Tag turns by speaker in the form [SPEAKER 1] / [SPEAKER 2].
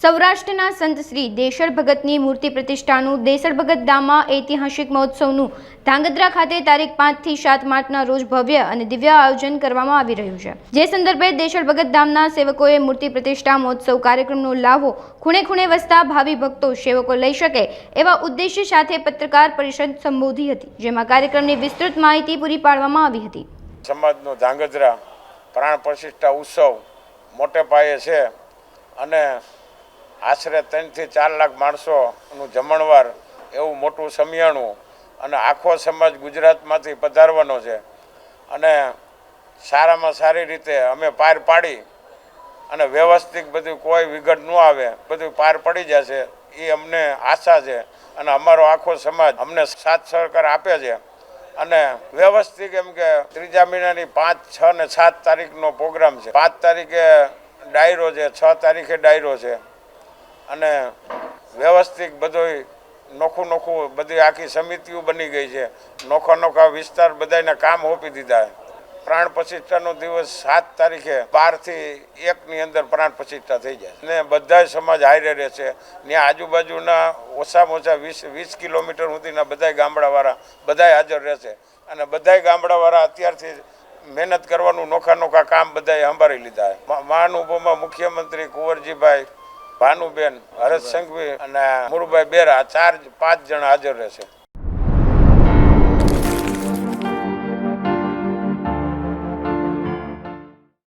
[SPEAKER 1] સૌરાષ્ટ્રના સંત શ્રી દેશળ ભગતની મૂર્તિ પ્રતિષ્ઠાનું દેશળ ભગત ધામમાં ઐતિહાસિક મહોત્સવનું ધાંગધ્રા ખાતે તારીખ 5 થી 7 માર્ચના રોજ ભવ્ય અને દિવ્ય આયોજન કરવામાં આવી રહ્યું છે। જે સંદર્ભે દેશળ ભગત ધામના સેવકોએ મૂર્તિ પ્રતિષ્ઠા મહોત્સવ કાર્યક્રમનો લાભો ખૂણે ખૂણે વસતા ભાવિ ભક્તો સેવકો લઈ શકે એવા ઉદ્દેશ્ય સાથે પત્રકાર પરિષદ સંબોધી હતી, જેમાં કાર્યક્રમની વિસ્તૃત માહિતી પૂરી પાડવામાં આવી હતી।
[SPEAKER 2] સમાજનો ધાંગધ્રા પ્રાણ પ્રતિષ્ઠા ઉત્સવ મોટે પાયે છે અને આશરે 3 થી 4 લાખ માણસોનું જમણવાર એવું મોટું સમિયાણું અને આખો સમાજ ગુજરાતમાંથી પધારવાનો છે અને સારામાં સારી રીતે અમે પાર પાડી અને વ્યવસ્થિત બધું કોઈ વિઘટ ન આવે, બધું પાર પડી જશે એ અમને આશા છે અને અમારો આખો સમાજ અમને સાથ સહકાર આપે છે અને વ્યવસ્થિત એમ કે 3જા મહિનાની 5, 6 ને 7 તારીખનો પ્રોગ્રામ છે। 5 તારીખે ડાયરો છે, 6 તારીખે ડાયરો છે અને વ્યવસ્થિત બધું નોખું બધી આખી સમિતિઓ બની ગઈ છે। નોખા વિસ્તાર બધાને કામ સોંપી દીધા છે। પ્રાણ પ્રતિષ્ઠાનો દિવસ 7 તારીખે 12 થી 1 ની અંદર પ્રાણ પ્રતિષ્ઠા થઈ જાય ને બધા સમાજ હારે રહેશે। ત્યાં આજુબાજુના ઓછામાં ઓછા 20 કિલોમીટર સુધીના બધા ગામડાવાળા બધા હાજર રહેશે અને બધા ગામડાવાળા અત્યારથી મહેનત કરવાનું નોખા કામ બધાએ સંભાળી લીધા છે। મહાનુભાવમાં મુખ્યમંત્રી કુંવરજીભાઈ, ભાનુબેન, હરત સંઘવી અને મુરુભાઈ બેરા 4-5 જણા હાજર રહેશે।